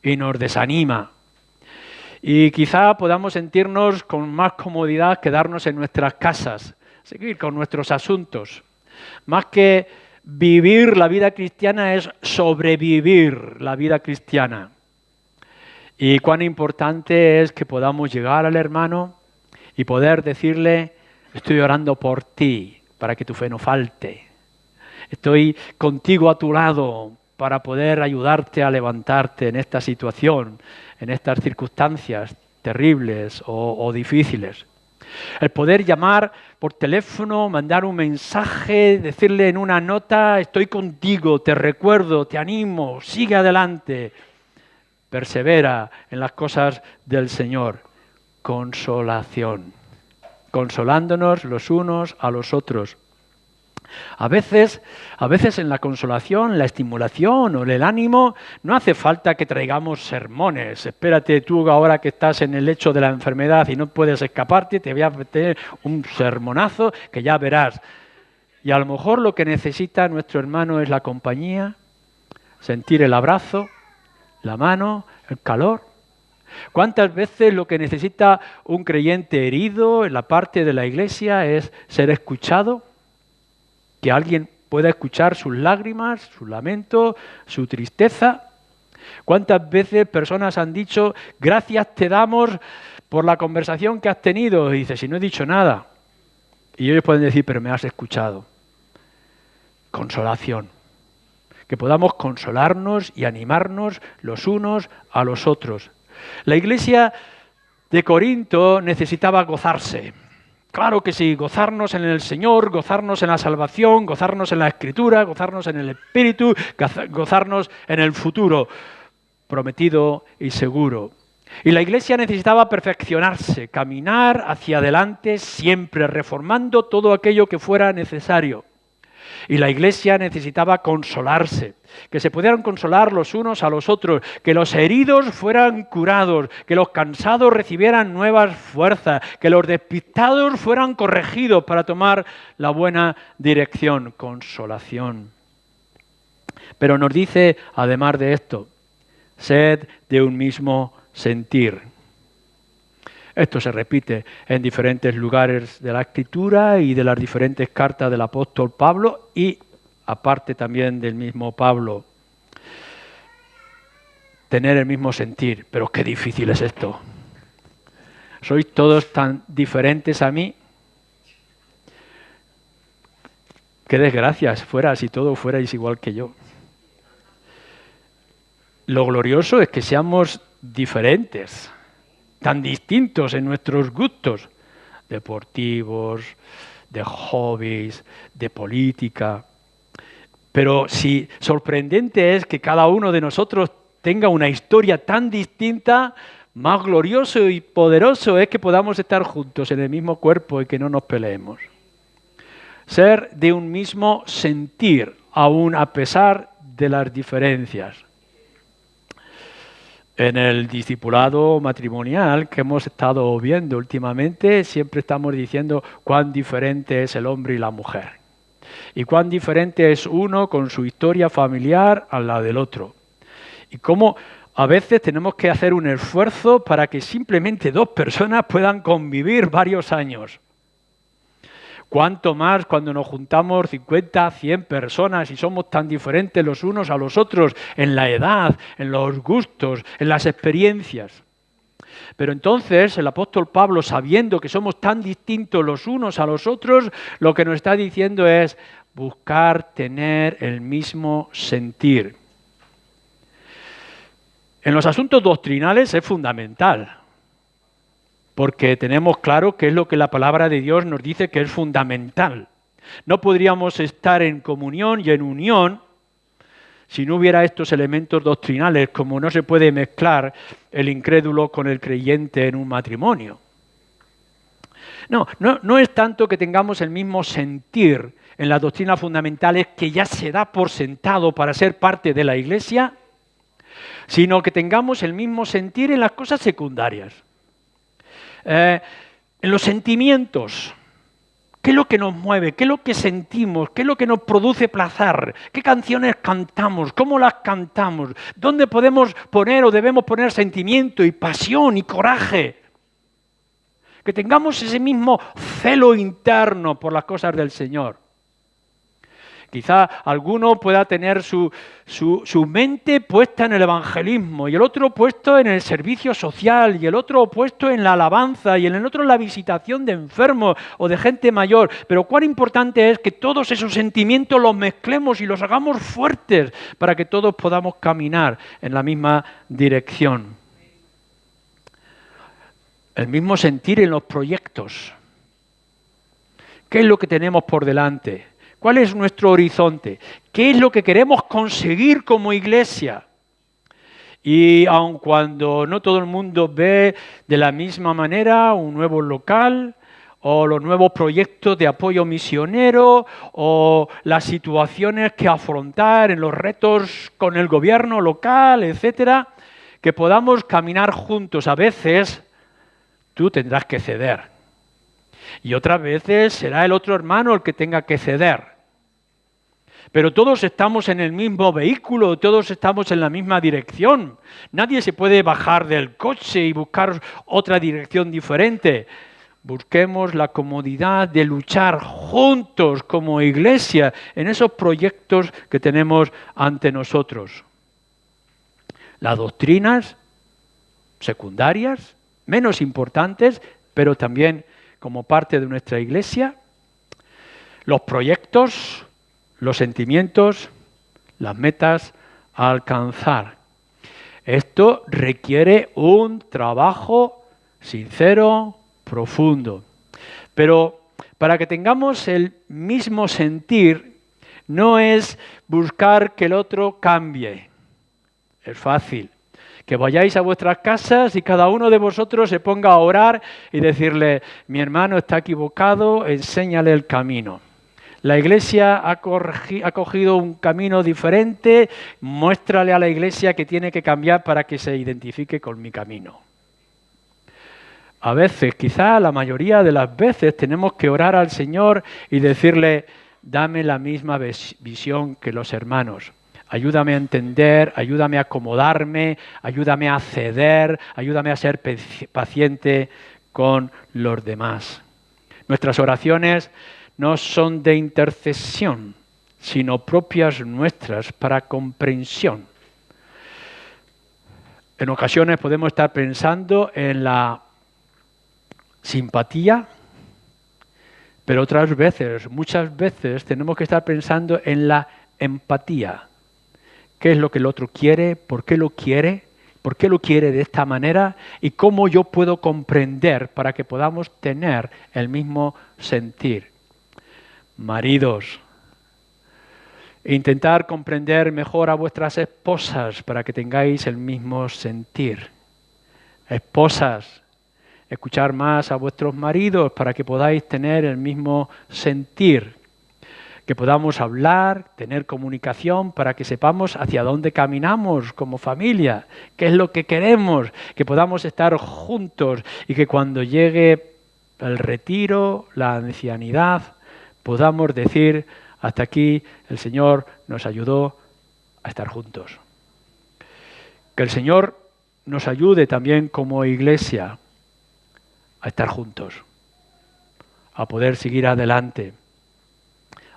y nos desanima. Y quizá podamos sentirnos con más comodidad quedarnos en nuestras casas, seguir con nuestros asuntos. Más que vivir la vida cristiana es sobrevivir la vida cristiana. Y cuán importante es que podamos llegar al hermano y poder decirle, estoy orando por ti para que tu fe no falte. Estoy contigo a tu lado para poder ayudarte a levantarte en esta situación, en estas circunstancias terribles o difíciles. El poder llamar por teléfono, mandar un mensaje, decirle en una nota, estoy contigo, te recuerdo, te animo, sigue adelante, persevera en las cosas del Señor. Consolación, consolándonos los unos a los otros. A veces en la consolación, la estimulación o el ánimo, no hace falta que traigamos sermones. Espérate tú ahora que estás en el lecho de la enfermedad y no puedes escaparte, te voy a meter un sermonazo que ya verás. Y a lo mejor lo que necesita nuestro hermano es la compañía, sentir el abrazo, la mano, el calor. ¿Cuántas veces lo que necesita un creyente herido en la parte de la iglesia es ser escuchado? Que alguien pueda escuchar sus lágrimas, su lamento, su tristeza. ¿Cuántas veces personas han dicho, gracias te damos por la conversación que has tenido? Y dices, si no he dicho nada. Y ellos pueden decir, pero me has escuchado. Consolación. Que podamos consolarnos y animarnos los unos a los otros. La iglesia de Corinto necesitaba gozarse. Claro que sí, gozarnos en el Señor, gozarnos en la salvación, gozarnos en la Escritura, gozarnos en el Espíritu, gozarnos en el futuro prometido y seguro. Y la iglesia necesitaba perfeccionarse, caminar hacia adelante siempre, reformando todo aquello que fuera necesario. Y la Iglesia necesitaba consolarse, que se pudieran consolar los unos a los otros, que los heridos fueran curados, que los cansados recibieran nuevas fuerzas, que los despistados fueran corregidos para tomar la buena dirección, consolación. Pero nos dice, además de esto, sed de un mismo sentir. Esto se repite en diferentes lugares de la Escritura y de las diferentes cartas del apóstol Pablo y aparte también del mismo Pablo. Tener el mismo sentir. Pero qué difícil es esto. ¿Sois todos tan diferentes a mí? Qué desgracia fuera si todos fuerais igual que yo. Lo glorioso es que seamos diferentes, tan distintos en nuestros gustos deportivos, de hobbies, de política. Pero si sorprendente es que cada uno de nosotros tenga una historia tan distinta, más glorioso y poderoso es que podamos estar juntos en el mismo cuerpo y que no nos peleemos. Ser de un mismo sentir, aun a pesar de las diferencias. En el discipulado matrimonial que hemos estado viendo últimamente, siempre estamos diciendo cuán diferente es el hombre y la mujer. Y cuán diferente es uno con su historia familiar a la del otro. Y cómo a veces tenemos que hacer un esfuerzo para que simplemente dos personas puedan convivir varios años. Cuánto más cuando nos juntamos 50, 100 personas y somos tan diferentes los unos a los otros en la edad, en los gustos, en las experiencias. Pero entonces el apóstol Pablo, sabiendo que somos tan distintos los unos a los otros, lo que nos está diciendo es buscar tener el mismo sentir. En los asuntos doctrinales es fundamental. Porque tenemos claro qué es lo que la palabra de Dios nos dice que es fundamental. No podríamos estar en comunión y en unión si no hubiera estos elementos doctrinales, como no se puede mezclar el incrédulo con el creyente en un matrimonio. No es tanto que tengamos el mismo sentir en las doctrinas fundamentales que ya se da por sentado para ser parte de la Iglesia, sino que tengamos el mismo sentir en las cosas secundarias. En los sentimientos, ¿qué es lo que nos mueve? ¿Qué es lo que sentimos? ¿Qué es lo que nos produce placer? ¿Qué canciones cantamos? ¿Cómo las cantamos? ¿Dónde podemos poner o debemos poner sentimiento y pasión y coraje? Que tengamos ese mismo celo interno por las cosas del Señor. Quizá alguno pueda tener su mente puesta en el evangelismo y el otro puesto en el servicio social y el otro puesto en la alabanza y en el otro en la visitación de enfermos o de gente mayor. Pero cuán importante es que todos esos sentimientos los mezclemos y los hagamos fuertes para que todos podamos caminar en la misma dirección. El mismo sentir en los proyectos. ¿Qué es lo que tenemos por delante? ¿Cuál es nuestro horizonte? ¿Qué es lo que queremos conseguir como iglesia? Y aun cuando no todo el mundo ve de la misma manera un nuevo local o los nuevos proyectos de apoyo misionero o las situaciones que afrontar en los retos con el gobierno local, etcétera, que podamos caminar juntos. A veces tú tendrás que ceder. Y otras veces será el otro hermano el que tenga que ceder. Pero todos estamos en el mismo vehículo, todos estamos en la misma dirección. Nadie se puede bajar del coche y buscar otra dirección diferente. Busquemos la comodidad de luchar juntos como iglesia en esos proyectos que tenemos ante nosotros. Las doctrinas secundarias, menos importantes, pero también como parte de nuestra iglesia, los proyectos, los sentimientos, las metas a alcanzar. Esto requiere un trabajo sincero, profundo. Pero para que tengamos el mismo sentir, no es buscar que el otro cambie. Es fácil. Que vayáis a vuestras casas y cada uno de vosotros se ponga a orar y decirle, mi hermano está equivocado, enséñale el camino. La Iglesia ha cogido un camino diferente, muéstrale a la Iglesia que tiene que cambiar para que se identifique con mi camino. A veces, quizá la mayoría de las veces, tenemos que orar al Señor y decirle, dame la misma visión que los hermanos. Ayúdame a entender, ayúdame a acomodarme, ayúdame a ceder, ayúdame a ser paciente con los demás. Nuestras oraciones no son de intercesión, sino propias nuestras para comprensión. En ocasiones podemos estar pensando en la simpatía, pero otras veces, muchas veces, tenemos que estar pensando en la empatía. ¿Qué es lo que el otro quiere? ¿Por qué lo quiere? ¿Por qué lo quiere de esta manera? ¿Y cómo yo puedo comprender para que podamos tener el mismo sentir? Maridos, intentar comprender mejor a vuestras esposas para que tengáis el mismo sentir. Esposas, escuchar más a vuestros maridos para que podáis tener el mismo sentir. Que podamos hablar, tener comunicación para que sepamos hacia dónde caminamos como familia, qué es lo que queremos, que podamos estar juntos y que cuando llegue el retiro, la ancianidad, podamos decir, hasta aquí el Señor nos ayudó a estar juntos. Que el Señor nos ayude también como iglesia a estar juntos, a poder seguir adelante,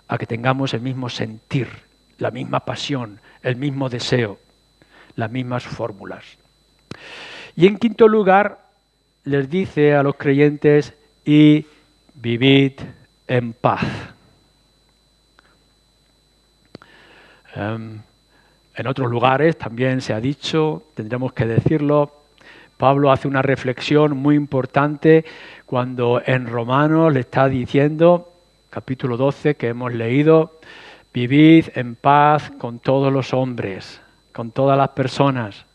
a que tengamos el mismo sentir, la misma pasión, el mismo deseo, las mismas fórmulas. Y en quinto lugar, les dice a los creyentes, y vivid en paz. En otros lugares también se ha dicho, tendremos que decirlo, Pablo hace una reflexión muy importante cuando en Romanos le está diciendo, capítulo 12 que hemos leído, vivid en paz con todos los hombres, con todas las personas.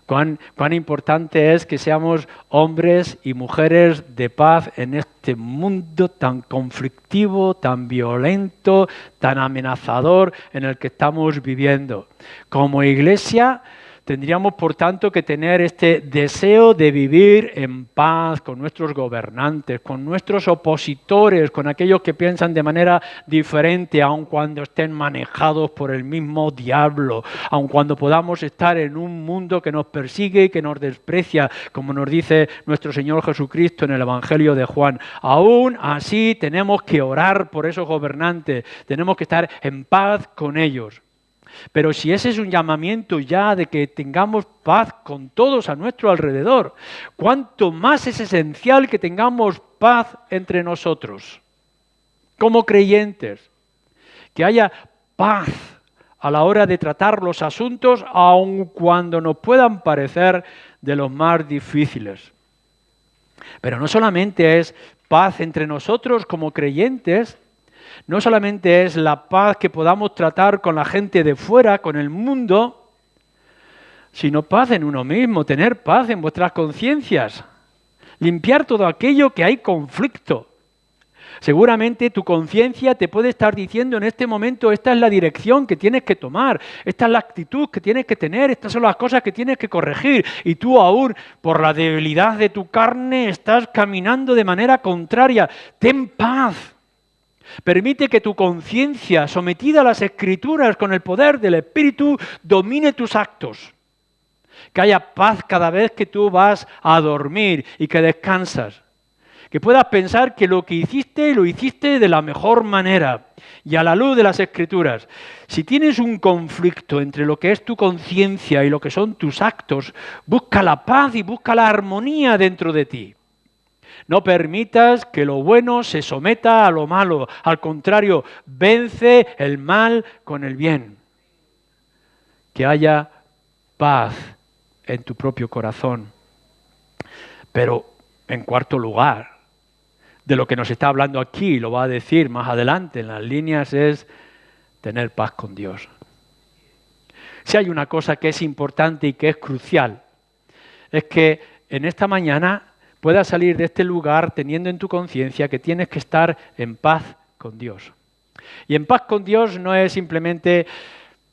Cuán importante es que seamos hombres y mujeres de paz en este mundo tan conflictivo, tan violento, tan amenazador en el que estamos viviendo. Como iglesia tendríamos, por tanto, que tener este deseo de vivir en paz con nuestros gobernantes, con nuestros opositores, con aquellos que piensan de manera diferente, aun cuando estén manejados por el mismo diablo, aun cuando podamos estar en un mundo que nos persigue y que nos desprecia, como nos dice nuestro Señor Jesucristo en el Evangelio de Juan. Aún así tenemos que orar por esos gobernantes, tenemos que estar en paz con ellos. Pero si ese es un llamamiento ya de que tengamos paz con todos a nuestro alrededor, ¿cuánto más es esencial que tengamos paz entre nosotros como creyentes? Que haya paz a la hora de tratar los asuntos, aun cuando nos puedan parecer de los más difíciles. Pero no solamente es paz entre nosotros como creyentes, no solamente es la paz que podamos tratar con la gente de fuera, con el mundo, sino paz en uno mismo, tener paz en vuestras conciencias, limpiar todo aquello que hay conflicto. Seguramente tu conciencia te puede estar diciendo en este momento, esta es la dirección que tienes que tomar, esta es la actitud que tienes que tener, estas son las cosas que tienes que corregir, y tú aún, por la debilidad de tu carne, estás caminando de manera contraria. Ten paz. Permite que tu conciencia, sometida a las Escrituras con el poder del Espíritu, domine tus actos. Que haya paz cada vez que tú vas a dormir y que descansas. Que puedas pensar que lo que hiciste, lo hiciste de la mejor manera y a la luz de las Escrituras. Si tienes un conflicto entre lo que es tu conciencia y lo que son tus actos, busca la paz y busca la armonía dentro de ti. No permitas que lo bueno se someta a lo malo. Al contrario, vence el mal con el bien. Que haya paz en tu propio corazón. Pero, en cuarto lugar, de lo que nos está hablando aquí, lo va a decir más adelante en las líneas, es tener paz con Dios. Si hay una cosa que es importante y que es crucial, es que en esta mañana puedas salir de este lugar teniendo en tu conciencia que tienes que estar en paz con Dios. Y en paz con Dios no es simplemente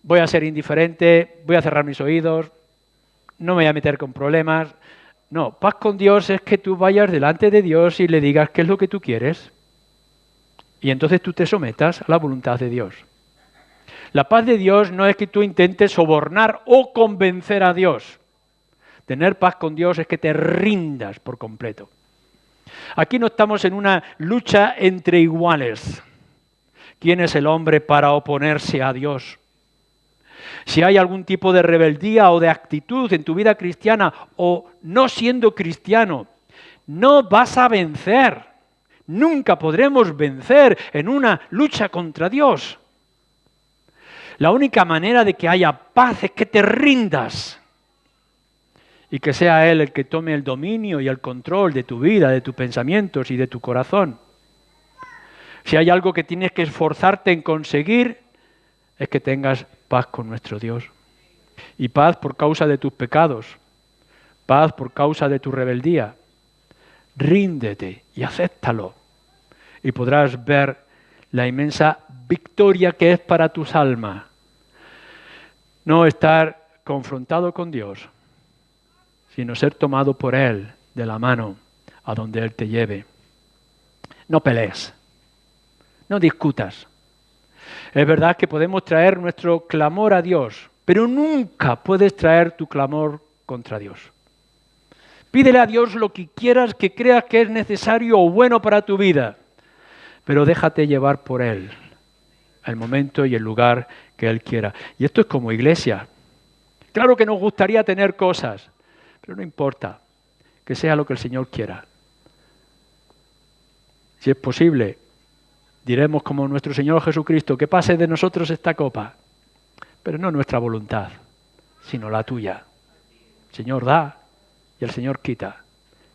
voy a ser indiferente, voy a cerrar mis oídos, no me voy a meter con problemas. No, paz con Dios es que tú vayas delante de Dios y le digas qué es lo que tú quieres. Y entonces tú te sometas a la voluntad de Dios. La paz de Dios no es que tú intentes sobornar o convencer a Dios. Tener paz con Dios es que te rindas por completo. Aquí no estamos en una lucha entre iguales. ¿Quién es el hombre para oponerse a Dios? Si hay algún tipo de rebeldía o de actitud en tu vida cristiana o no siendo cristiano, no vas a vencer. Nunca podremos vencer en una lucha contra Dios. La única manera de que haya paz es que te rindas y que sea Él el que tome el dominio y el control de tu vida, de tus pensamientos y de tu corazón. Si hay algo que tienes que esforzarte en conseguir, es que tengas paz con nuestro Dios. Y paz por causa de tus pecados, paz por causa de tu rebeldía. Ríndete y acéptalo. Y podrás ver la inmensa victoria que es para tus almas. No estar confrontado con Dios, sino ser tomado por Él de la mano a donde Él te lleve. No pelees, no discutas. Es verdad que podemos traer nuestro clamor a Dios, pero nunca puedes traer tu clamor contra Dios. Pídele a Dios lo que quieras, que creas que es necesario o bueno para tu vida, pero déjate llevar por Él, el momento y el lugar que Él quiera. Y esto es como iglesia. Claro que nos gustaría tener cosas, pero no importa, que sea lo que el Señor quiera. Si es posible, diremos como nuestro Señor Jesucristo, que pase de nosotros esta copa, pero no nuestra voluntad, sino la tuya. El Señor da y el Señor quita.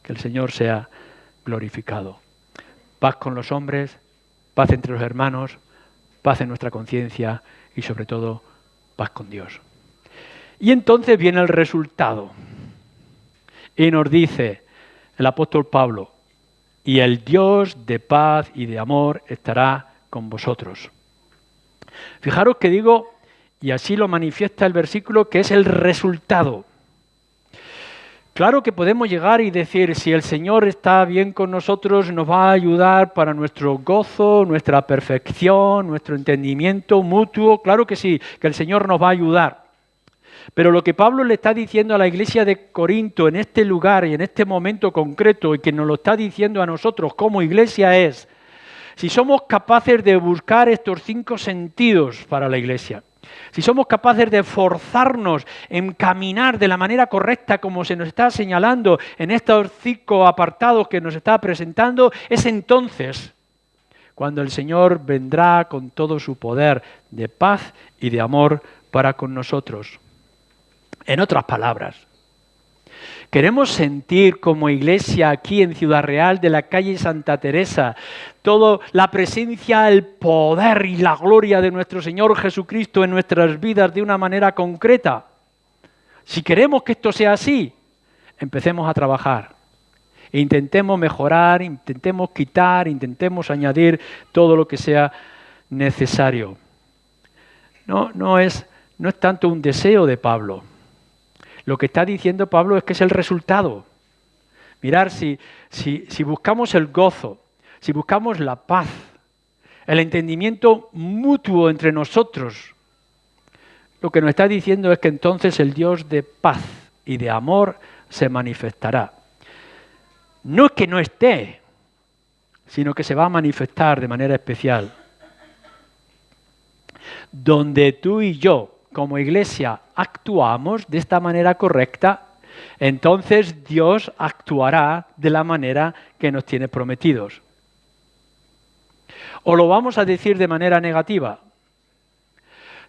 Que el Señor sea glorificado. Paz con los hombres, paz entre los hermanos, paz en nuestra conciencia y sobre todo paz con Dios. Y entonces viene el resultado. Y nos dice el apóstol Pablo, y el Dios de paz y de amor estará con vosotros. Fijaros que digo, y así lo manifiesta el versículo, que es el resultado. Claro que podemos llegar y decir, si el Señor está bien con nosotros, nos va a ayudar para nuestro gozo, nuestra perfección, nuestro entendimiento mutuo. Claro que sí, que el Señor nos va a ayudar. Pero lo que Pablo le está diciendo a la iglesia de Corinto en este lugar y en este momento concreto, y que nos lo está diciendo a nosotros como iglesia, es, si somos capaces de buscar estos 5 sentidos para la iglesia, si somos capaces de esforzarnos en caminar de la manera correcta como se nos está señalando en estos 5 apartados que nos está presentando, es entonces cuando el Señor vendrá con todo su poder de paz y de amor para con nosotros. En otras palabras, queremos sentir como iglesia aquí en Ciudad Real de la calle Santa Teresa toda la presencia, el poder y la gloria de nuestro Señor Jesucristo en nuestras vidas de una manera concreta. Si queremos que esto sea así, empecemos a trabajar. Intentemos mejorar, intentemos quitar, intentemos añadir todo lo que sea necesario. No es tanto un deseo de Pablo. Lo que está diciendo Pablo es que es el resultado. Mirar, si buscamos el gozo, si buscamos la paz, el entendimiento mutuo entre nosotros, lo que nos está diciendo es que entonces el Dios de paz y de amor se manifestará. No es que no esté, sino que se va a manifestar de manera especial. Donde tú y yo, como iglesia, actuamos de esta manera correcta, entonces Dios actuará de la manera que nos tiene prometidos. ¿O lo vamos a decir de manera negativa?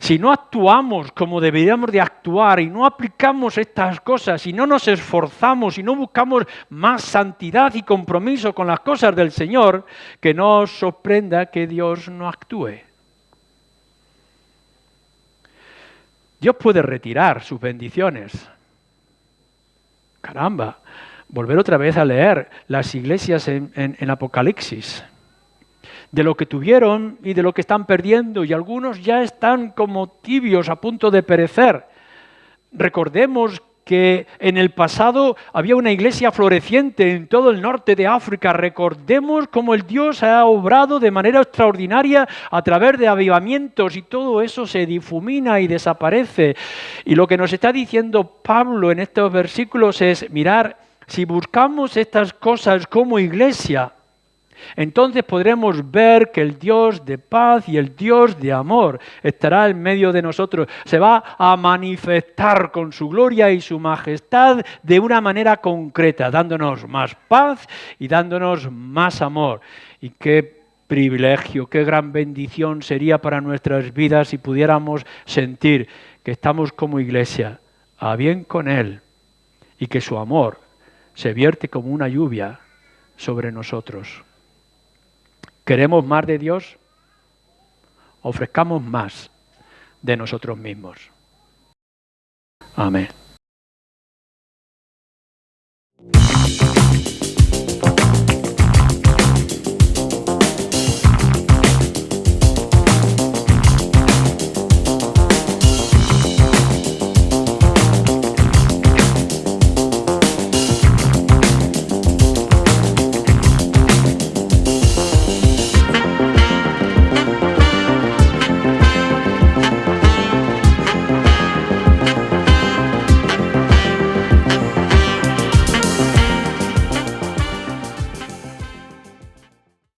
Si no actuamos como deberíamos de actuar y no aplicamos estas cosas, y no nos esforzamos y no buscamos más santidad y compromiso con las cosas del Señor, que no os sorprenda que Dios no actúe. Dios puede retirar sus bendiciones. Caramba, volver otra vez a leer las iglesias en Apocalipsis. de lo que tuvieron y de lo que están perdiendo, y algunos ya están como tibios a punto de perecer. Recordemos que en el pasado había una iglesia floreciente en todo el norte de África. Recordemos cómo el Dios ha obrado de manera extraordinaria a través de avivamientos y todo eso se difumina y desaparece. Y lo que nos está diciendo Pablo en estos versículos es, mirar, si buscamos estas cosas como iglesia, entonces podremos ver que el Dios de paz y el Dios de amor estará en medio de nosotros. Se va a manifestar con su gloria y su majestad de una manera concreta, dándonos más paz y dándonos más amor. Y qué privilegio, qué gran bendición sería para nuestras vidas si pudiéramos sentir que estamos como iglesia a bien con Él y que su amor se vierte como una lluvia sobre nosotros. ¿Queremos más de Dios? Ofrezcamos más de nosotros mismos. Amén.